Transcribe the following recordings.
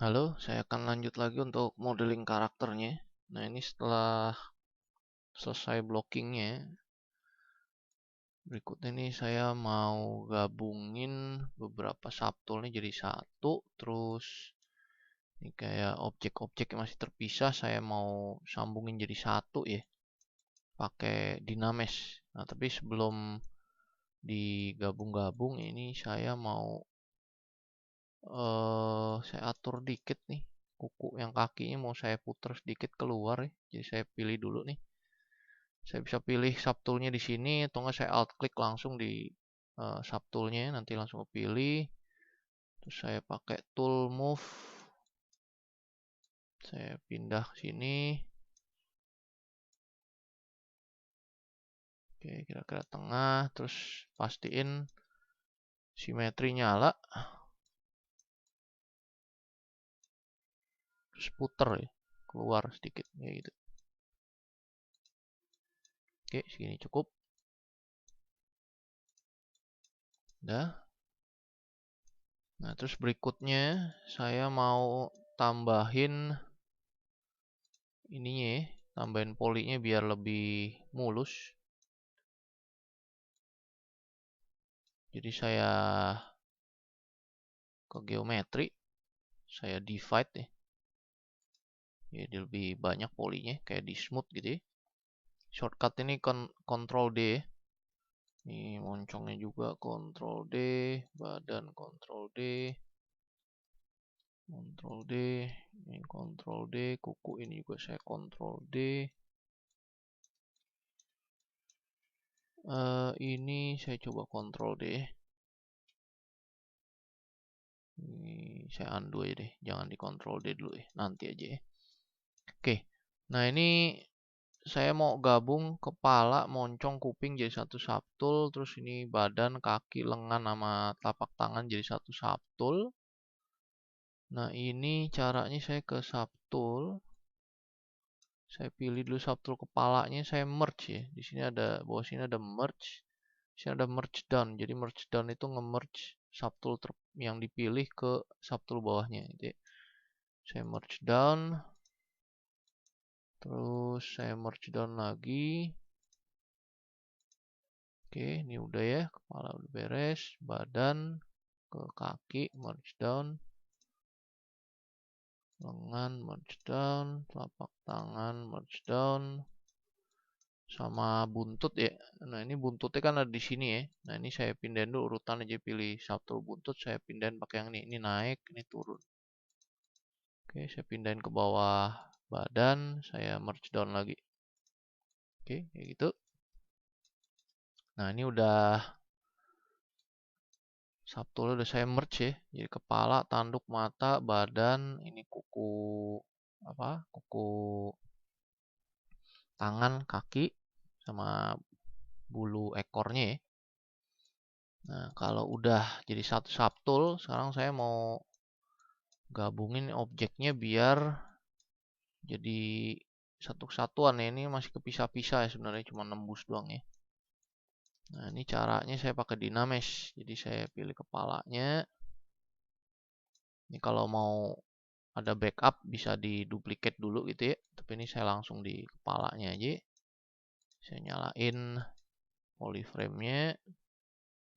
Halo, saya akan lanjut lagi untuk modeling karakternya. Nah, ini setelah selesai blockingnya, berikutnya ini saya mau gabungin beberapa subtoolnya jadi satu. Terus ini kayak objek-objek yang masih terpisah, saya mau sambungin jadi satu ya, pakai Dynamesh. Nah, tapi sebelum digabung-gabung ini saya mau saya atur dikit nih. Kuku yang kakinya mau saya putar sedikit keluar ya. Jadi saya pilih dulu nih. Saya bisa pilih subtoolnya di sini atau enggak saya alt klik langsung di subtoolnya, nanti langsung kepilih. Terus saya pakai tool move. Saya pindah ke sini. Oke, kira-kira tengah, terus pastiin simetri nyala, terus puter ya, keluar sedikit kayak gitu. Oke, segini cukup. Udah. Nah, terus berikutnya saya mau tambahin ininya ya, tambahin polinya biar lebih mulus. Jadi saya ke geometri, saya divide ya. Jadi lebih banyak polinya, kayak di smooth gitu ya. Shortcut ini Ctrl D ya. Ini moncongnya juga Ctrl D, badan Ctrl D, Ctrl D, ini Ctrl D, kuku ini juga saya Ctrl D. Ini saya coba Ctrl D. Ini saya undo aja deh, jangan di Ctrl D dulu ya, nanti aja ya. Oke, nah ini saya mau gabung kepala, moncong, kuping jadi satu subtool, terus ini badan, kaki, lengan, sama telapak tangan jadi satu subtool. Nah ini caranya saya ke subtool, saya pilih dulu subtool kepalanya, saya merge ya. Di sini ada, bawah sini ada merge, di sini ada merge down. Jadi merge down itu nge-merge subtool yang dipilih ke subtool bawahnya. Jadi saya merge down, terus saya merge down lagi. Oke, ini udah ya, kepala udah beres, badan ke kaki merge down, lengan merge down, telapak tangan merge down, sama buntut ya. Nah ini buntutnya kan ada di sini ya. Nah ini saya pindahin dulu urutan aja, pilih satu buntut, saya pindahin pakai yang ini naik, ini turun. Oke, saya pindahin ke bawah badan, saya merge down lagi. Oke, kayak gitu. Nah ini udah subtoolnya udah saya merge ya. Jadi kepala, tanduk, mata, badan, ini kuku apa? Kuku tangan, kaki, sama bulu ekornya ya. Nah, kalau udah jadi satu subtool, sekarang saya mau gabungin objeknya biar jadi satu kesatuan ya. Ini masih kepisah-pisah ya sebenarnya, cuma nembus doang ya. Nah, ini caranya saya pakai Dynamesh. Jadi saya pilih kepalanya. Ini kalau mau ada backup bisa diduplicate dulu gitu ya. Tapi ini saya langsung di kepalanya aja. Saya nyalain polyframe-nya.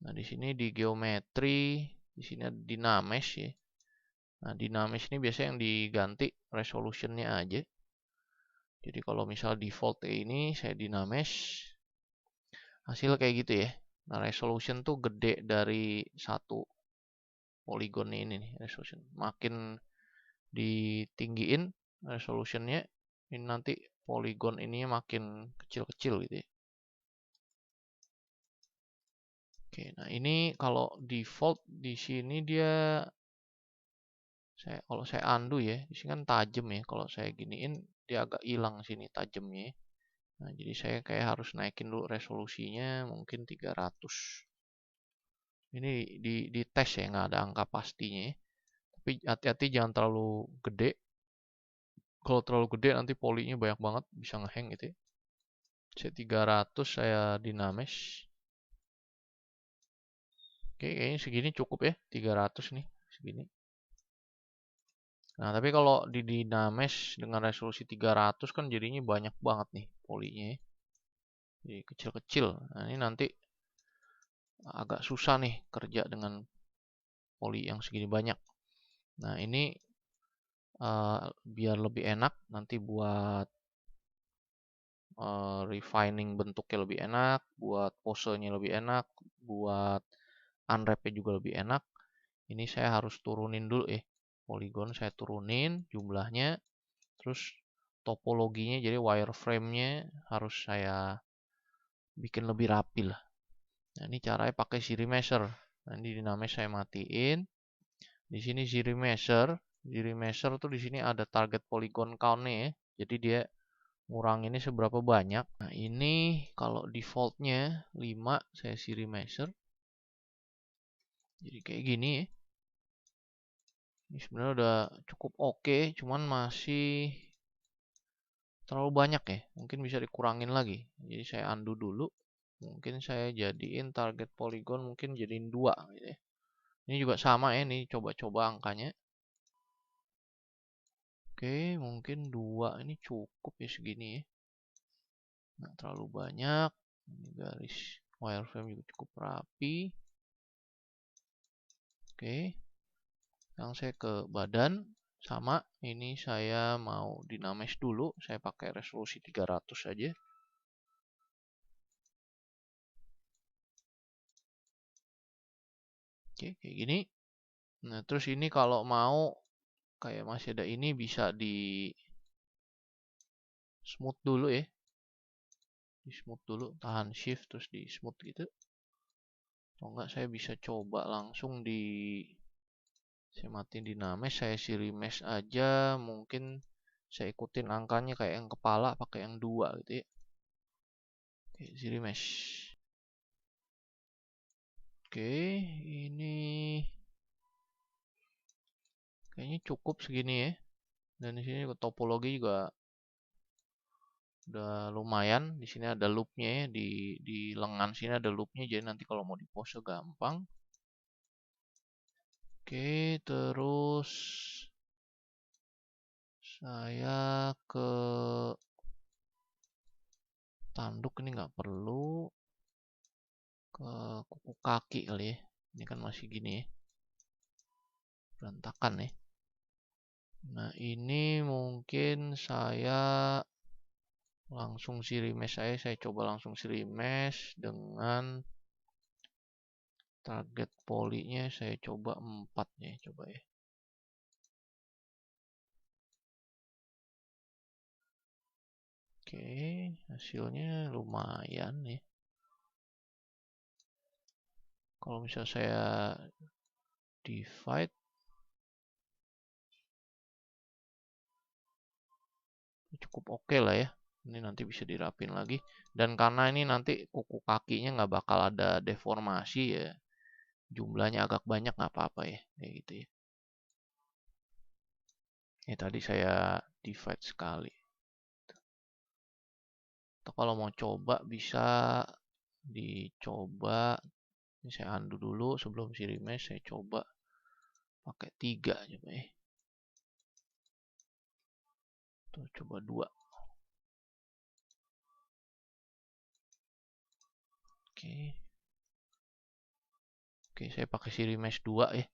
Nah, di sini di geometri, di sini ada Dynamesh ya. Nah, Dynamesh ini biasanya yang diganti resolutionnya aja. Jadi kalau misal default ini saya Dynamesh, hasil kayak gitu ya. Nah, resolution tuh gede dari satu poligon ini nih, resolution. Makin ditinggiin resolutionnya, ini nanti poligon ininya makin kecil-kecil gitu ya. Oke, nah ini kalau default di sini dia kalau saya undo ya, di sini kan tajam ya. Kalau saya giniin dia agak hilang sini tajamnya. Nah, jadi saya kayak harus naikin dulu resolusinya mungkin 300. Ini di tes ya, nggak ada angka pastinya ya. Tapi hati-hati jangan terlalu gede. Kalau terlalu gede nanti polinya banyak banget, bisa ngehang gitu ya. Saya 300, saya Dynamesh. Oke, kayaknya segini cukup ya, 300 nih, segini. Nah, tapi kalau di Dynamesh dengan resolusi 300 kan jadinya banyak banget nih polinya ya. Jadi kecil-kecil. Nah, ini nanti agak susah nih kerja dengan poli yang segini banyak. Nah, ini biar lebih enak nanti buat refining bentuknya lebih enak, buat posenya lebih enak, buat unwrap-nya juga lebih enak. Ini saya harus turunin dulu Polygon saya turunin jumlahnya, terus topologinya jadi wireframe-nya harus saya bikin lebih rapi lah. Nah, ini caranya pakai Ziri Measure. Nah, ini dinamanya saya matiin. Di sini Ziri Measure tuh di sini ada target polygon count-nya ya. Jadi dia nguranginnya seberapa banyak. Nah, ini kalau defaultnya 5 saya Ziri Measure. Jadi kayak gini ya. Ini sebenarnya udah cukup oke, cuman masih terlalu banyak ya. Mungkin bisa dikurangin lagi. Jadi saya undo dulu. Mungkin saya jadiin target polygon mungkin jadiin 2 gitu ya. Ini juga sama ya, ini coba-coba angkanya. Oke, mungkin 2 ini cukup ya segini ya. Nggak terlalu banyak. Ini garis wireframe juga cukup rapi. Oke, sekarang saya ke badan. Sama, ini saya mau Dynamesh dulu. Saya pakai resolusi 300 aja. Oke, kayak gini. Nah, terus ini kalau mau kayak masih ada ini bisa di smooth dulu ya. Di smooth dulu, tahan shift terus di smooth gitu. Atau enggak saya bisa coba langsung saya matiin Dynamesh, saya Ziri Mesh aja, mungkin saya ikutin angkanya kayak yang kepala pakai yang 2 gitu ya. Oke, Ziri Mesh. Oke, ini kayaknya cukup segini ya. Dan di sini topologi juga udah lumayan. Di sini ada loopnya ya, di lengan sini ada loopnya, jadi nanti kalau mau di pose gampang. Oke, terus saya ke tanduk ini nggak perlu, ke kuku kaki kali ya. Ini kan masih gini ya, berantakan ya. Nah, ini mungkin saya langsung Ziri Mesh saya coba langsung Ziri Mesh dengan target polinya saya coba 4 ya, coba ya. Oke, hasilnya lumayan nih. Kalau misalnya saya divide, cukup oke lah ya. Ini nanti bisa dirapin lagi. Dan karena ini nanti kuku kakinya nggak bakal ada deformasi ya, jumlahnya agak banyak nggak apa-apa ya, kayak gitu ya. Ini tadi saya divide sekali. Atau kalau mau coba bisa dicoba. Ini saya undo dulu sebelum Ziri Mesh, saya coba pakai 3 coba ya. Tuh, coba 2. Oke. Oke, saya pakai Ziri Mesh 2 ya.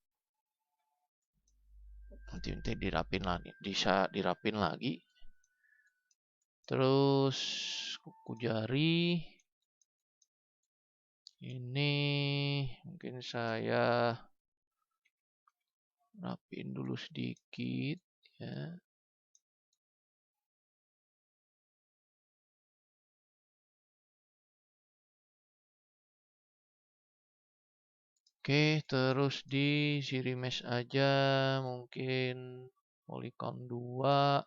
Nanti dirapin lagi, bisa dirapin lagi. Terus kuku jari ini mungkin saya rapiin dulu sedikit ya. Oke, terus di Ziri Mesh aja mungkin polygon 2.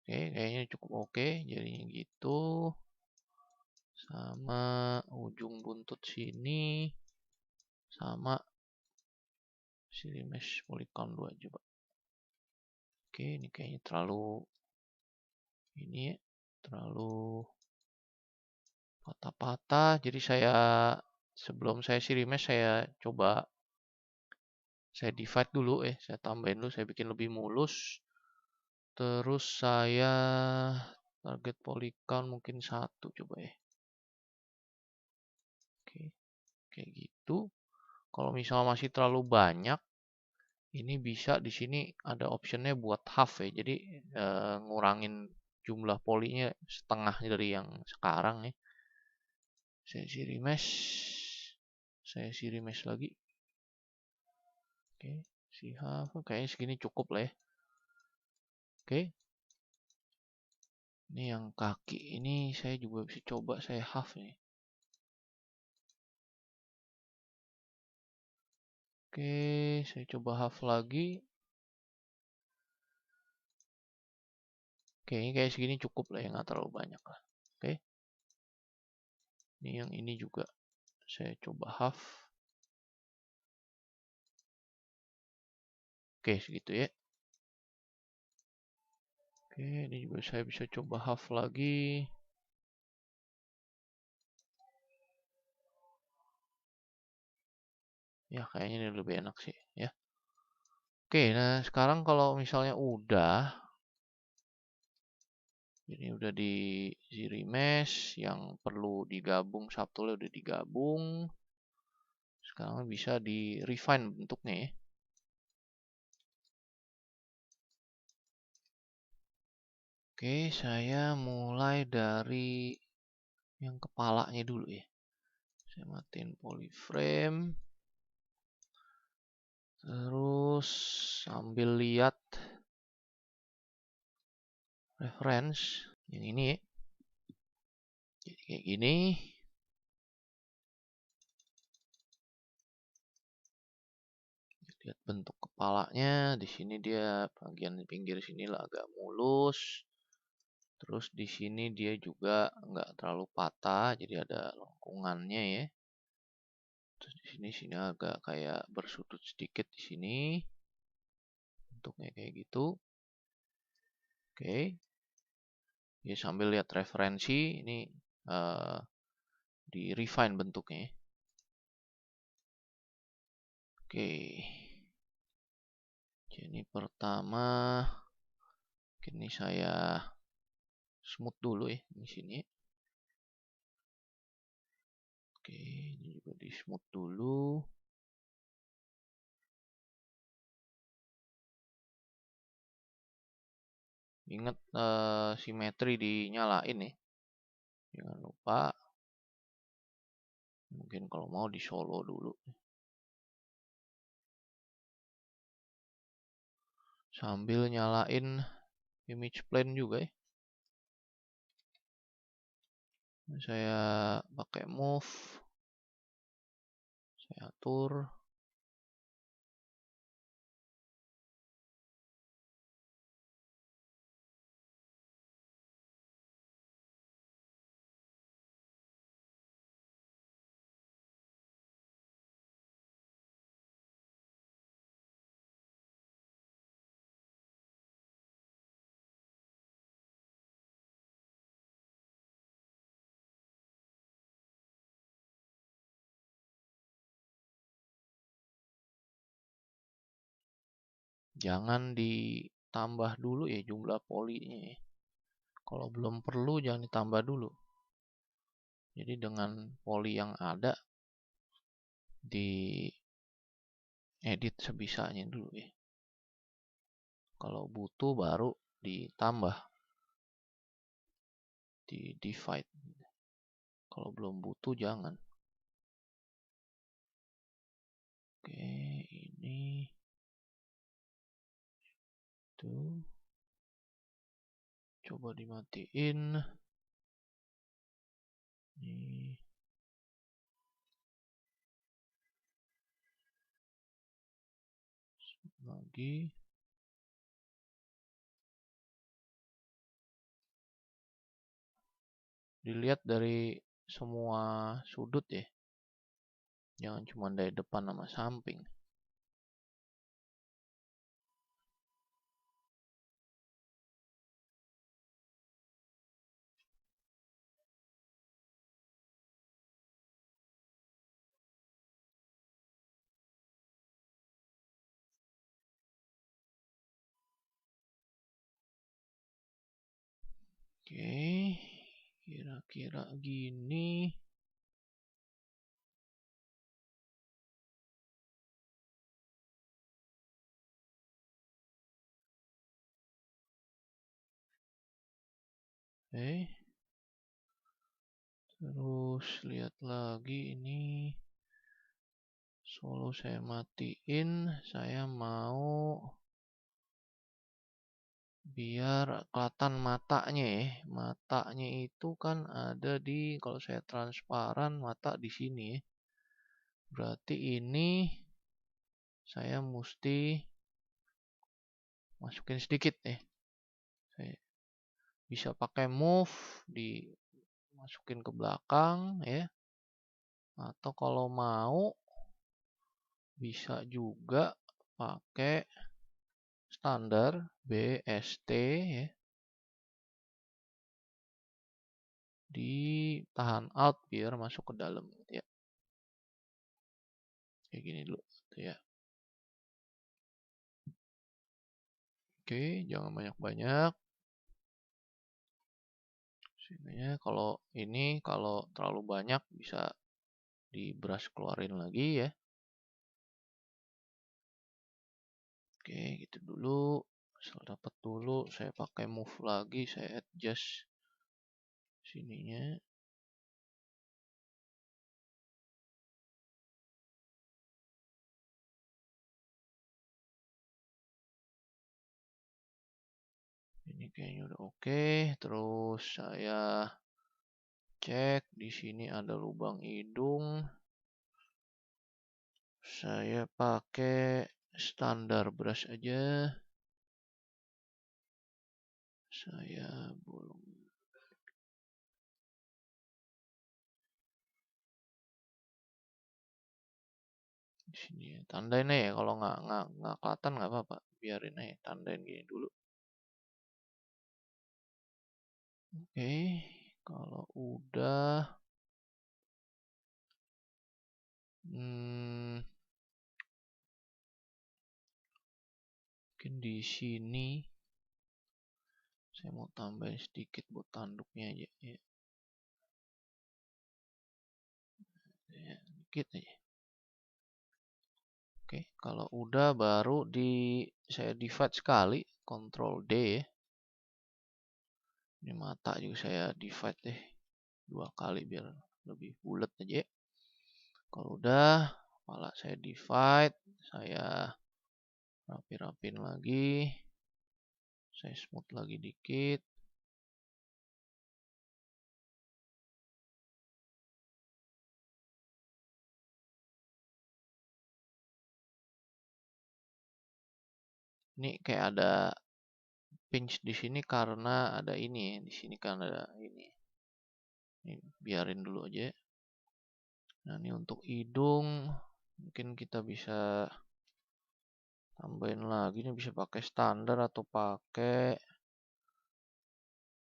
Oke, kayaknya cukup oke jadinya gitu. Sama ujung buntut sini sama Ziri Mesh polygon 2 coba. Oke, ini kayaknya terlalu ini ya, terlalu patah-patah. Jadi sebelum saya Ziri Mesh saya coba Saya divide dulu, saya tambahin dulu, saya bikin lebih mulus. Terus saya target poly count mungkin 1 coba ya. Oke, kayak gitu. Kalau misalnya masih terlalu banyak, ini bisa di sini ada optionnya buat half ya. Jadi ngurangin jumlah polinya setengah dari yang sekarang ya. Saya isi remesh. Saya isi remesh lagi. Oke, si half kayaknya segini cukup lah ya. Oke. Ini yang kaki ini saya juga bisa coba saya half nih. Oke, saya coba half lagi. Oke, ini kayak segini cukup lah ya, nggak terlalu banyak lah. Oke. Ini yang ini juga saya coba half. Oke, segitu ya. Oke, ini juga saya bisa coba half lagi. Ya, kayaknya ini lebih enak sih ya. Oke, nah sekarang kalau misalnya udah, ini udah di remesh, yang perlu digabung subtoolnya udah digabung. Sekarang bisa di refine bentuknya ya. Oke, saya mulai dari yang kepalanya dulu ya. Saya matiin polyframe. Terus sambil lihat reference yang ini ya. Jadi kayak gini. Lihat bentuk kepalanya. Di sini dia bagian pinggir sini lah agak mulus. Terus di sini dia juga nggak terlalu patah, jadi ada lengkungannya ya. Terus di sini agak kayak bersudut sedikit di sini. Bentuknya kayak gitu. Oke. Ya sambil lihat referensi ini di refine bentuknya. Oke. Jadi pertama ini saya smooth dulu ya di sini. Oke, ini juga di smooth dulu. Ingat simetri dinyalain ya. Jangan lupa. Mungkin kalau mau di solo dulu. Sambil nyalain image plane juga ya. Saya pakai move. Saya atur. Jangan ditambah dulu ya jumlah polinya ya. Kalau belum perlu jangan ditambah dulu. Jadi dengan poli yang ada di edit sebisanya dulu ya. Kalau butuh baru ditambah. Di divide. Kalau belum butuh jangan. Oke, ini tuh. Coba dimatiin. Ini lagi. Dilihat dari semua sudut ya. Jangan cuma dari depan sama samping. Oke, kira-kira gini. Oke. Terus lihat lagi ini. Solo saya matiin. Saya mau biar kelihatan matanya ya. Matanya itu kan ada di, kalau saya transparan mata di sini ya. Berarti ini saya mesti masukin sedikit ya. Saya bisa pakai move dimasukin ke belakang ya. Atau kalau mau bisa juga pakai standar BST ya. Ditahan alt biar masuk ke dalam gitu ya. Kayak gini dulu gitu ya. Oke, jangan banyak-banyak. Sininya kalau ini kalau terlalu banyak bisa di brush keluarin lagi ya. Oke, gitu dulu. Setelah dapat dulu, saya pakai move lagi, saya adjust sininya. Ini kayaknya udah oke. Terus saya cek di sini ada lubang hidung. Saya pakai standar brush aja. Saya belum. Di sini tandain aja ya, kalau nggak kelihatan nggak apa-apa, biarin aja tandain gini dulu. Oke, kalau udah mungkin di sini saya mau tambahin sedikit buat tanduknya aja ya. Ya, dikit aja. Oke, kalau udah baru saya divide sekali, Ctrl D ya. Ini mata juga saya divide deh 2 kali biar lebih bulat aja. Kalau udah, kepala saya divide, saya rapi-rapin lagi, saya smooth lagi dikit. Ini kayak ada pinch di sini karena ada ini ya, di sini kan ada ini. Ini biarin dulu aja. Nah, ini untuk hidung mungkin kita bisa tambahin lagi, ini bisa pakai standar atau pakai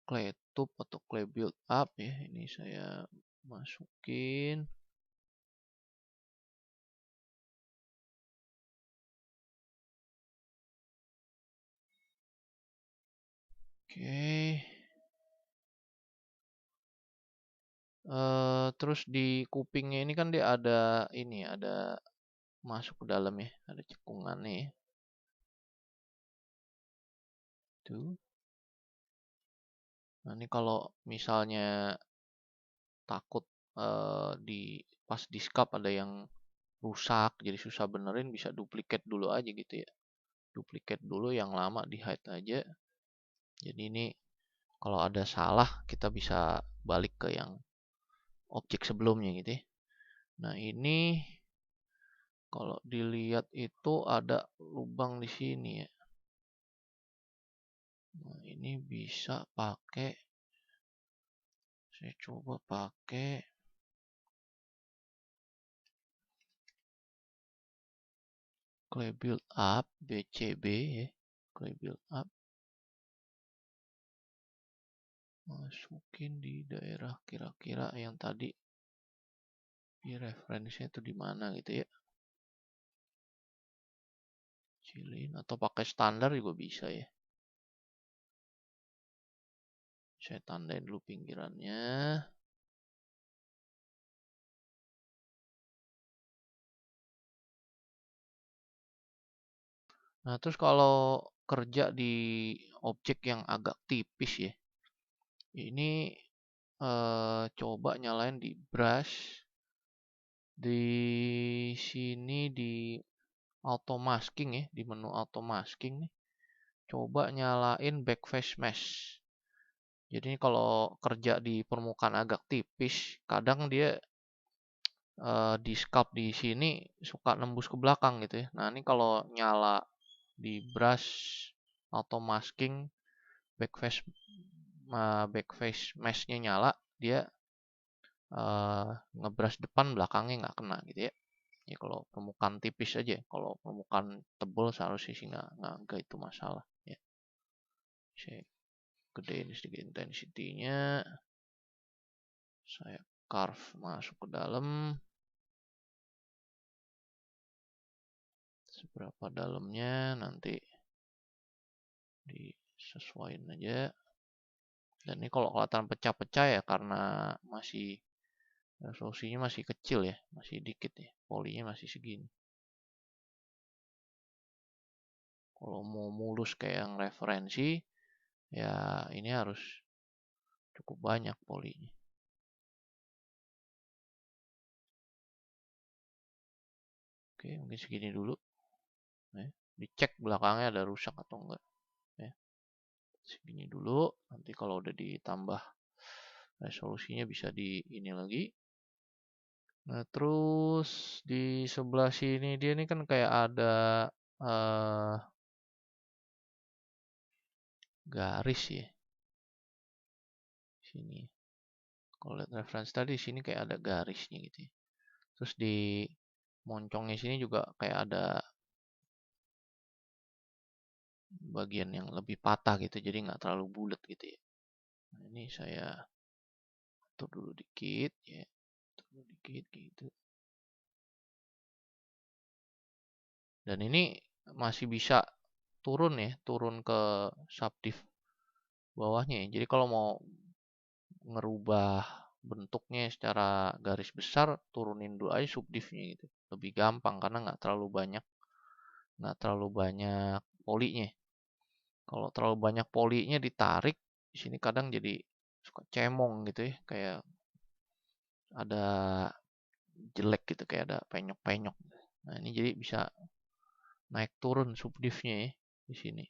clay tube atau clay build up ya. Ini saya masukin. Oke. Terus di kupingnya ini kan dia ada ini, ada masuk ke dalam ya, ada cekungannya ya. Tuh. Nah, ini kalau misalnya takut pas di scalp ada yang rusak jadi susah benerin, bisa duplikat dulu aja gitu ya. Duplikat dulu, yang lama di hide aja. Jadi ini kalau ada salah kita bisa balik ke yang objek sebelumnya gitu ya. Nah, ini kalau dilihat itu ada lubang di sini ya. Nah, ini bisa pakai, saya coba pakai clay build up BCB ya. Clay build up. Masukin di daerah kira-kira yang tadi di referensinya itu di mana gitu ya. Kecilin atau pakai standar juga bisa ya. Saya tandain dulu pinggirannya. Nah, terus kalau kerja di objek yang agak tipis ya, ini coba nyalain di brush. Di sini di auto masking ya, di menu auto masking nih. Coba nyalain backface mesh. Jadi kalau kerja di permukaan agak tipis, kadang dia di sculpt di sini suka nembus ke belakang gitu ya. Nah, ini kalau nyala di brush auto masking backface backface mesh-nya nyala, dia ngebrush depan belakangnya nggak kena gitu ya. Ya kalau permukaan tipis aja, kalau permukaan tebal seharusnya sih nggak itu masalah ya. Saya gedein sedikit intensity-nya. Saya carve masuk ke dalam. Seberapa dalamnya nanti disesuaikan aja. Dan ini kalau kelihatan pecah-pecah ya karena masih resolusinya masih kecil ya, masih dikit ya, polinya masih segini. Kalau mau mulus kayak yang referensi, ya ini harus cukup banyak polinya. Oke, mungkin segini dulu. Dicek belakangnya ada rusak atau enggak. Ya. Segini dulu, nanti kalau udah ditambah resolusinya bisa di ini lagi. Nah, terus di sebelah sini dia ini kan kayak ada garis ya. Sini. Kalau lihat referensi tadi sini kayak ada garisnya gitu ya. Terus di moncongnya sini juga kayak ada bagian yang lebih patah gitu, jadi nggak terlalu bulat gitu ya. Nah, ini saya atur dulu dikit ya, atur dulu dikit gitu. Dan ini masih bisa turun ya, turun ke subdiv bawahnya ya. Jadi kalau mau ngerubah bentuknya secara garis besar, turunin dulu aja subdivnya gitu. Lebih gampang karena nggak terlalu banyak polinya. Kalau terlalu banyak polinya ditarik, di sini kadang jadi suka cemong gitu ya, kayak ada jelek gitu, kayak ada penyok-penyok. Nah, ini jadi bisa naik turun subdivnya ya di sini.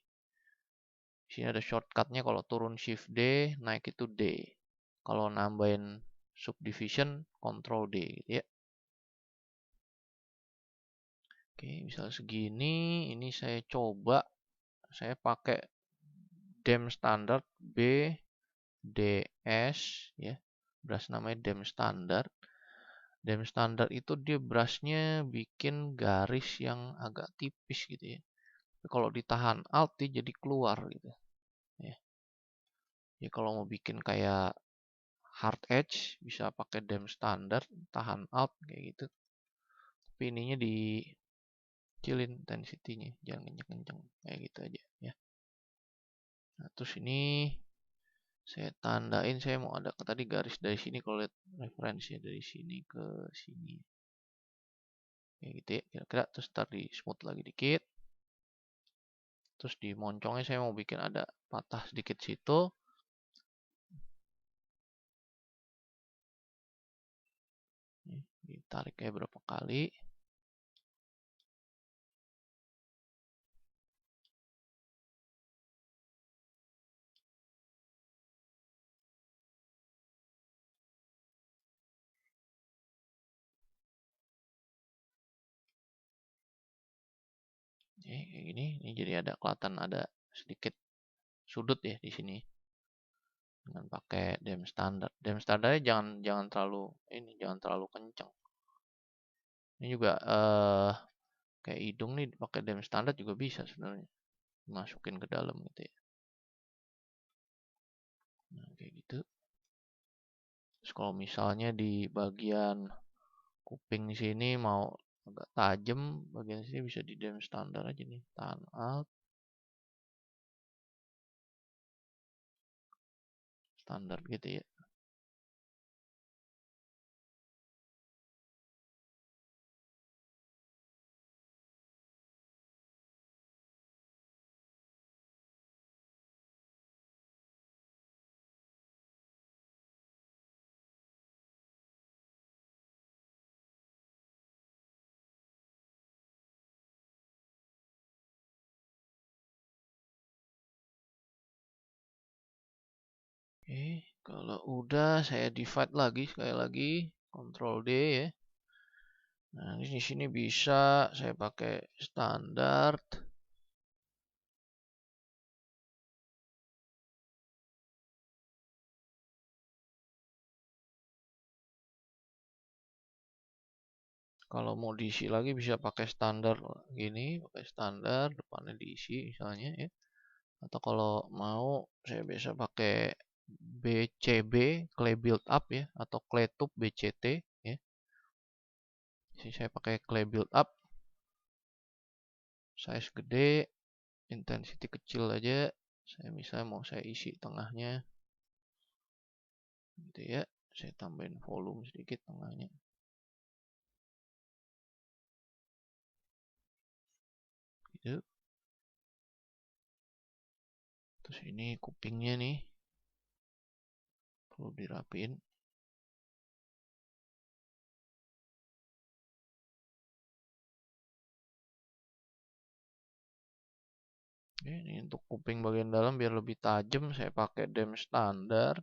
Di sini ada shortcutnya, kalau turun shift D, naik itu D. Kalau nambahin subdivision, control D gitu ya. Oke, misal segini, ini saya coba, saya pakai dem standar BDS ya. Brush namanya dem standar. Dem standar itu dia brushnya bikin garis yang agak tipis gitu ya. Tapi kalau ditahan alt dia jadi keluar gitu ya. Ya kalau mau bikin kayak hard edge bisa pakai dem standar, tahan alt kayak gitu. Tapi ininya dikecilin intensity-nya, jangan kenceng-kenceng kayak gitu aja ya. Nah, terus ini saya tandain, saya mau ada tadi garis dari sini, kalau lihat referensinya dari sini ke sini. Kayak gitu ya, kira-kira. Terus ntar di smooth lagi dikit. Terus di moncongnya saya mau bikin ada patah sedikit situ. Ditarik kayak berapa kali. Kayak gini. Ini jadi ada kelihatan ada sedikit sudut ya di sini. Dengan pakai dem standar. Dem standarnya jangan terlalu kencang. Ini juga kayak hidung nih pakai dem standar juga bisa sebenarnya. Masukin ke dalam gitu ya. Nah, kayak gitu. Terus kalau misalnya di bagian kuping sini mau agak tajam, bagian sini bisa di dem standar aja nih. Tahan alt. standar gitu ya. Oke, kalau udah saya divide lagi sekali lagi, Ctrl D ya. Nah, di sini bisa saya pakai standar. Kalau mau diisi lagi bisa pakai standar gini, pakai standar depannya diisi misalnya ya. Atau kalau mau saya biasa pakai BCB, clay build up ya, atau clay tube BCT ya. Jadi saya pakai clay build up, size gede, intensity kecil aja. Saya misalnya mau saya isi tengahnya, gitu ya. Saya tambahin volume sedikit tengahnya. Gitu. Terus ini kupingnya nih, perlu dirapiin. Ini untuk kuping bagian dalam biar lebih tajam, saya pakai dem standar.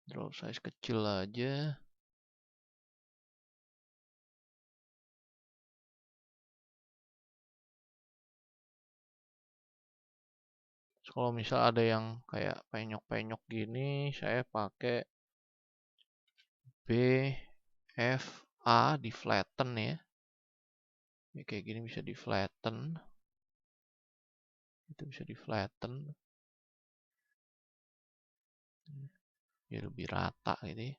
Draw size kecil aja. Terus kalau misal ada yang kayak penyok-penyok gini, saya pakai BFA di flatten ya. Ya kayak gini bisa di flatten. Itu bisa di flatten. Biar lebih rata gitu ya.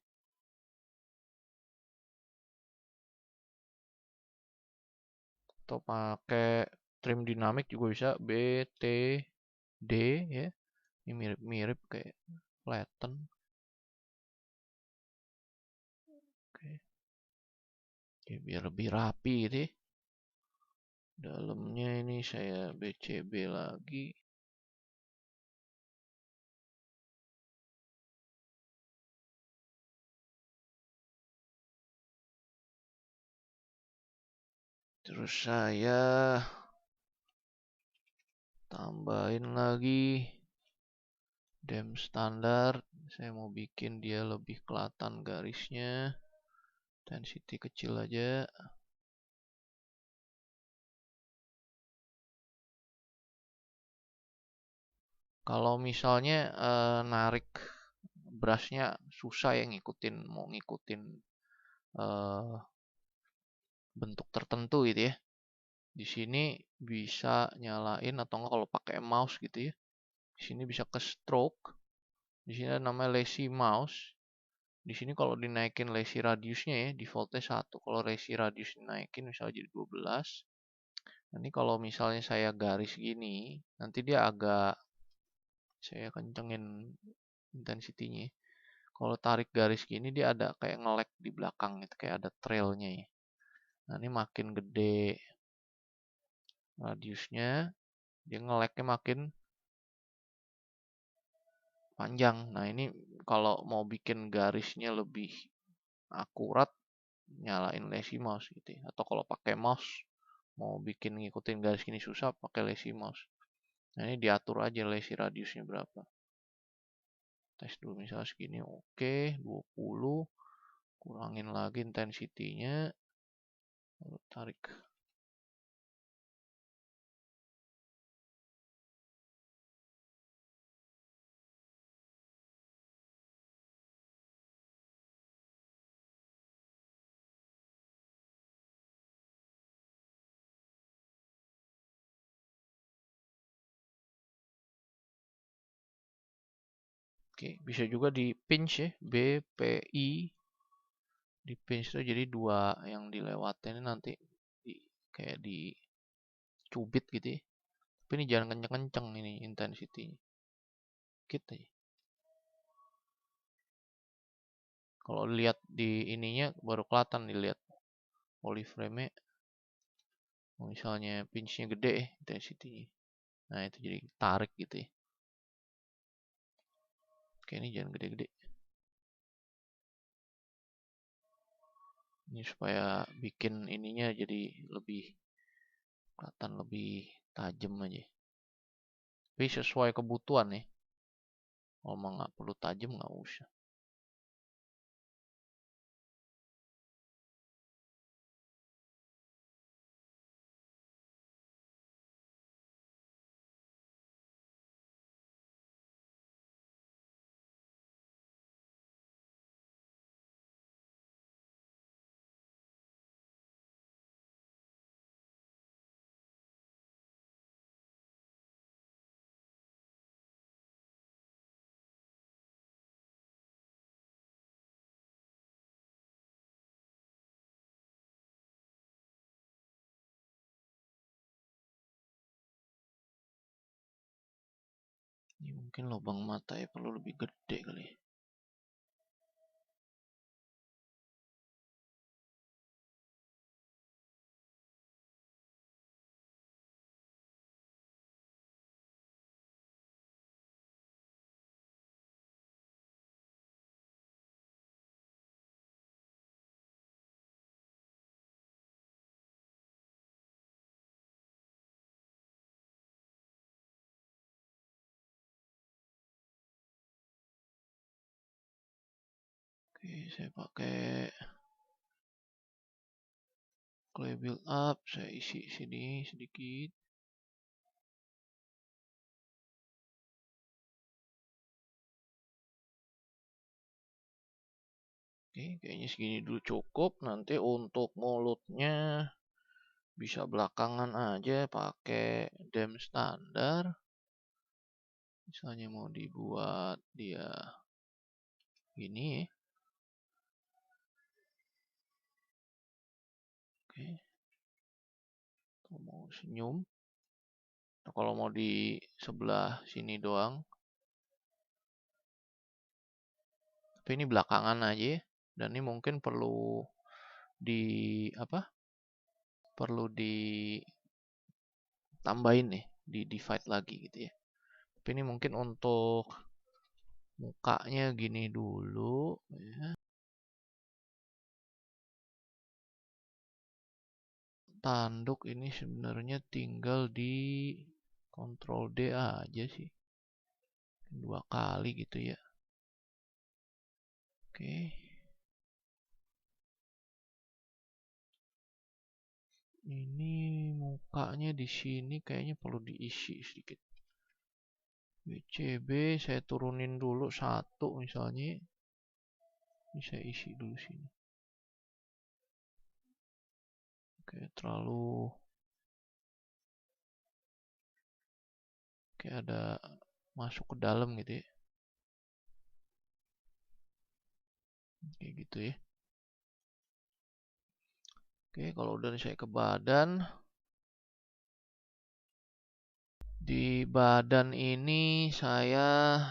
Atau pakai trim dinamik juga bisa BTD ya. Ini mirip-mirip kayak flatten. Oke. Ya, biar lebih rapi gitu ya. Dalamnya ini saya BCB lagi. Terus saya tambahin lagi dem standar. Saya mau bikin dia lebih kelihatan garisnya. Intensity kecil aja. Kalau misalnya narik brushnya susah ya mau ngikutin eh, bentuk tertentu gitu ya. Di sini bisa nyalain atau enggak kalau pakai mouse gitu ya. Di sini bisa ke stroke. Di sini ada namanya lazy mouse. Di sini kalau dinaikin lazy radiusnya ya, defaultnya 1. Kalau lazy radius dinaikin misalnya jadi 12. Nanti kalau misalnya saya garis gini, nanti dia agak saya kencengin intensity-nya. Kalau tarik garis gini dia ada kayak nge-lag di belakang gitu, kayak ada trailnya ya. Nah, ini makin gede radiusnya, dia nge-lag-nya makin panjang. Nah, ini kalau mau bikin garisnya lebih akurat, nyalain lazy mouse gitu ya. Atau kalau pakai mouse, mau bikin ngikutin garis gini susah, pakai lazy mouse. Nah, ini diatur aja lazy radiusnya berapa. Tes dulu misalnya segini, oke, 20. Kurangin lagi intensity-nya. Lalu tarik. Oke, bisa juga di pinch ya, BPI. Di pinch itu jadi dua yang dilewatin nanti kayak dicubit gitu ya. Tapi ini jangan kenceng-kenceng ini intensity-nya. Dikit aja. Kalau lihat di ininya baru kelihatan dilihat polyframe-nya. Misalnya pinch-nya gede intensity-nya. Nah, itu jadi tarik gitu ya. Oke, ini jangan gede-gede. Ini supaya bikin ininya jadi lebih kelihatan lebih tajam aja. Tapi sesuai kebutuhan nih. Kalau mau nggak perlu tajam nggak usah. Ini mungkin lubang mata ya perlu lebih gede kali ya. Oke, saya pakai clay build up, saya isi sini sedikit. Oke, kayaknya segini dulu cukup. Nanti untuk mulutnya bisa belakangan aja pakai dam standar. Misalnya mau dibuat dia gini ya. Oke. Kalau mau senyum. Nah, kalau mau di sebelah sini doang. Tapi ini belakangan aja ya. Dan ini mungkin perlu di apa? Perlu ditambahin nih, di divide lagi gitu ya. Tapi ini mungkin untuk mukanya gini dulu ya. Tanduk ini sebenarnya tinggal di Ctrl D aja sih. 2 kali gitu ya. Oke. Ini mukanya di sini kayaknya perlu diisi sedikit. BCB saya turunin dulu 1 misalnya. Ini saya isi dulu sini. Oke, terlalu kayak ada masuk ke dalam gitu ya. Kayak gitu ya. Oke, kalau udah saya ke badan. Di badan ini saya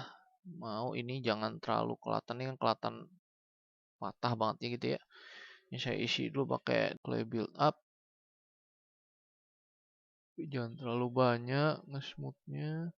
mau ini jangan terlalu kelihatan, ini kan kelihatan patah banget ya gitu ya. Ini saya isi dulu pakai clay build up. Tapi jangan terlalu banyak nge-smoothnya.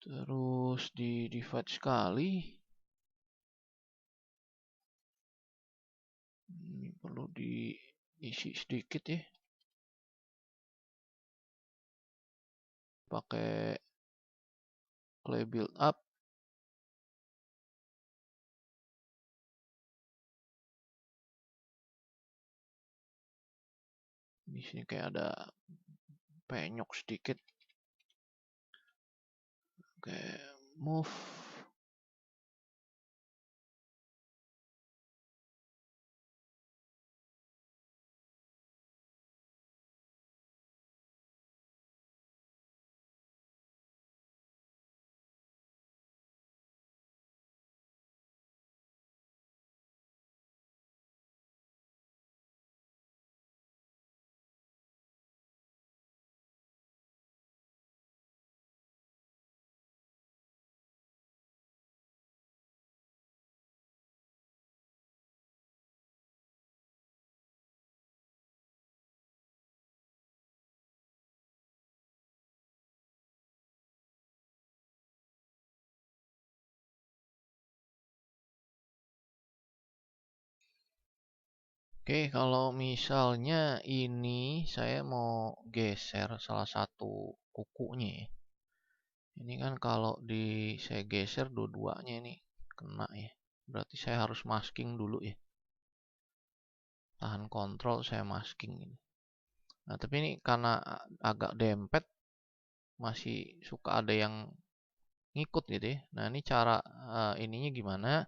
Terus di divide sekali. Ini perlu diisi sedikit ya. Pakai clay build up. Di sini kayak ada penyok sedikit. Oke, move. Oke, kalau misalnya ini saya mau geser salah satu kukunya ya. Ini kan kalau saya geser dua-duanya ini kena ya. Berarti saya harus masking dulu ya. Tahan kontrol saya masking ini. Nah, tapi ini karena agak dempet masih suka ada yang ngikut gitu ya. Nah, ini cara ininya gimana?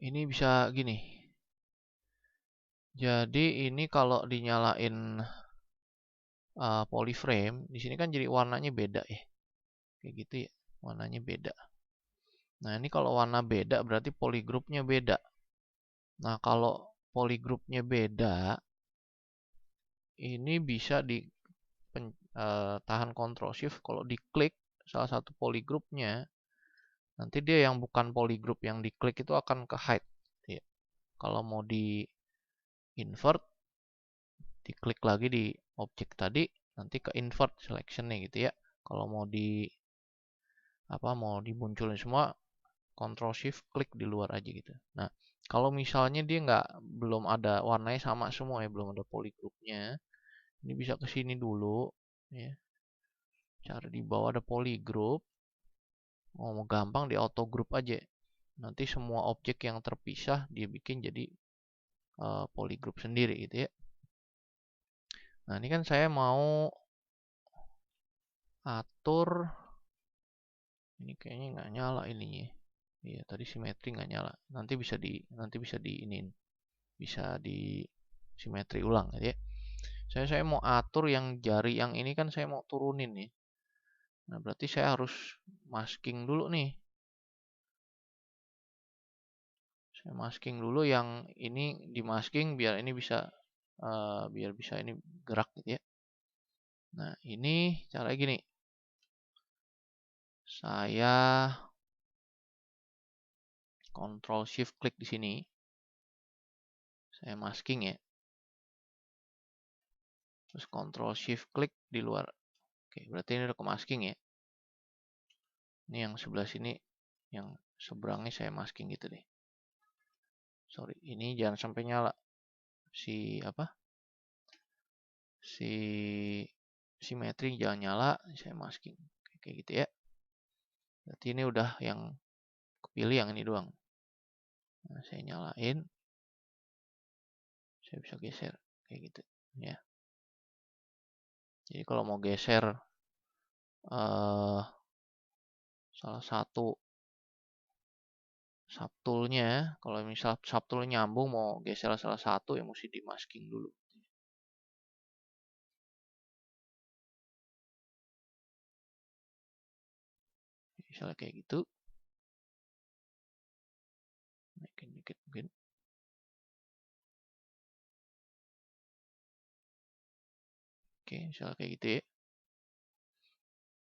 Ini bisa gini. Jadi ini kalau dinyalain polyframe, di sini kan jadi warnanya beda ya. Kayak gitu ya, warnanya beda. Nah, ini kalau warna beda berarti polygroupnya beda. Nah, kalau polygroupnya beda, ini bisa tahan Ctrl Shift. Kalau diklik salah satu polygroupnya, nanti dia yang bukan polygroup yang diklik itu akan ke hide. Ya. Kalau mau di invert, diklik lagi di objek tadi, nanti ke invert selectionnya gitu ya. Kalau mau dimunculin semua, Ctrl Shift klik di luar aja gitu. Nah, kalau misalnya dia belum ada warnanya sama semua ya, belum ada polygroupnya, ini bisa ke sini dulu ya. Cari di bawah ada polygroup. Mau gampang di auto group aja. Nanti semua objek yang terpisah dia bikin jadi polygroup sendiri gitu ya. Nah, ini kan saya mau atur, ini kayaknya nggak nyala ininya. Iya, tadi simetri nggak nyala. Nanti bisa di simetri ulang gitu ya. Saya mau atur yang jari yang ini kan saya mau turunin nih. Nah, berarti saya harus masking dulu nih. Saya masking dulu yang ini di masking biar ini bisa ini gerak gitu ya. Nah, ini cara gini. Saya Ctrl Shift klik di sini. Saya masking ya. Terus Ctrl Shift klik di luar. Oke, berarti ini udah ke masking ya. Ini yang sebelah sini, yang seberangnya saya masking gitu deh. Sorry, ini jangan sampai nyala. Si simetri jangan nyala, saya masking. Kayak gitu ya. Berarti ini udah yang kepilih yang ini doang. Nah, saya nyalain. Saya bisa geser kayak gitu ya. Jadi kalau mau geser salah satu subtoolnya, kalau misal subtool nyambung mau geser salah satu ya mesti di masking dulu. Misalnya kayak gitu. Naikin dikit mungkin. Oke, misalnya kayak gitu ya.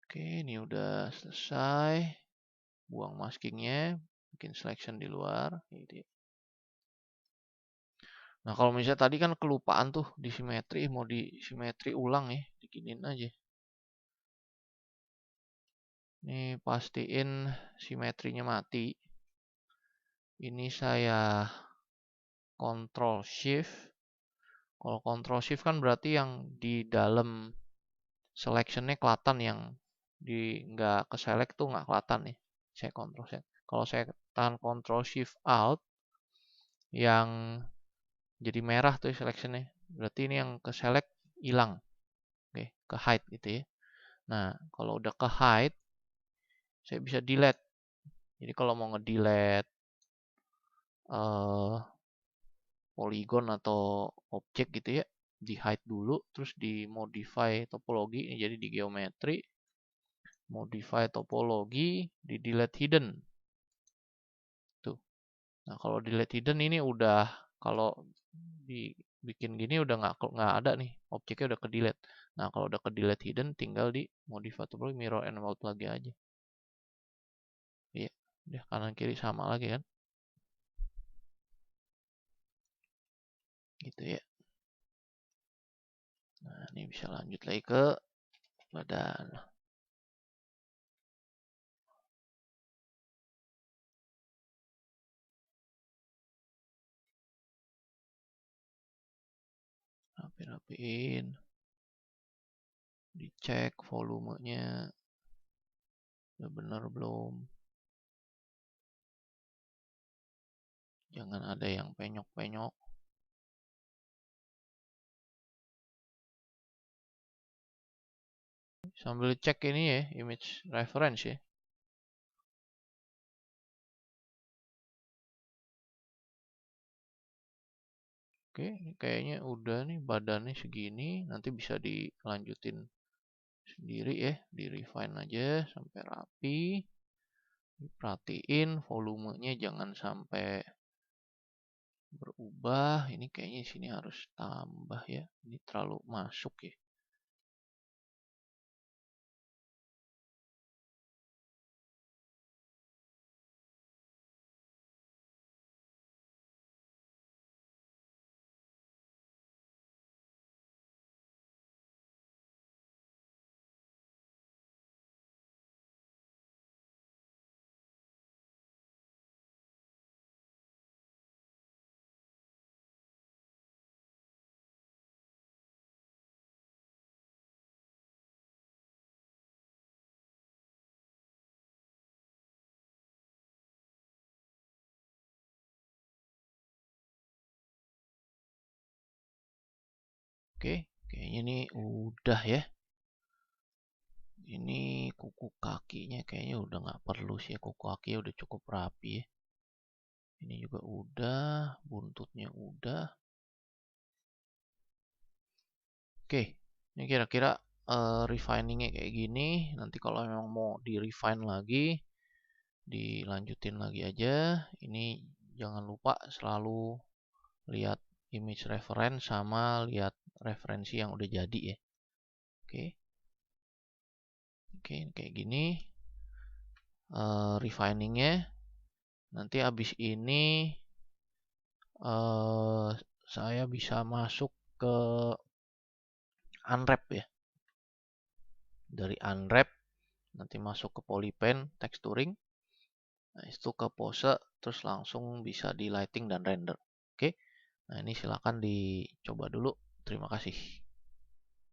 Oke, ini udah selesai. Buang maskingnya, bikin selection di luar. Gitu ya. Nah, kalau misalnya tadi kan kelupaan tuh di simetri, mau di simetri ulang ya, bikinin aja. Ini pastiin simetrinya mati. Ini saya Ctrl Shift. Kalau Ctrl Shift kan berarti yang di dalam selectionnya kelihatan, yang nggak ke select tuh nggak kelihatan nih. Saya Ctrl Shift. Kalau saya tahan Ctrl Shift Alt, yang jadi merah tuh selectionnya. Berarti ini yang ke select hilang. Oke, ke hide gitu ya. Nah, kalau udah ke hide, saya bisa delete. Jadi kalau mau nge-delete polygon atau objek gitu ya, di hide dulu, terus di modify topologi, ini jadi di geometri, modify topologi, di delete hidden. Tuh. Nah, kalau delete hidden ini udah, kalau dibikin gini udah nggak ada nih, objeknya udah ke delete. Nah, kalau udah ke delete hidden, tinggal di modify topologi, mirror and mount lagi aja. Iya, udah kanan kiri sama lagi kan. Gitu ya. Nah, ini bisa lanjut lagi ke badan. Dirapiin, dicek volumenya udah bener belum. Jangan ada yang penyok-penyok. Sambil cek ini ya, image reference ya. Oke, ini kayaknya udah nih badannya segini. Nanti bisa dilanjutin sendiri ya, di refine aja sampai rapi. Diperhatiin volumenya jangan sampai berubah. Ini kayaknya sini harus tambah ya. Ini terlalu masuk ya. Oke, kayaknya ini udah ya. Ini kuku kakinya kayaknya udah nggak perlu sih ya. Kuku kakinya udah cukup rapi ya. Ini juga udah, buntutnya udah. Oke, ini kira-kira refiningnya kayak gini. Nanti kalau memang mau di refine lagi, dilanjutin lagi aja. Ini jangan lupa selalu lihat image reference sama lihat referensi yang udah jadi ya. Oke, oke kayak gini refiningnya. Nanti habis ini saya bisa masuk ke unwrap ya. Dari unwrap nanti masuk ke polypen texturing. Nah, itu ke pose terus langsung bisa di lighting dan render. Oke. Nah, ini silakan dicoba dulu. Terima kasih.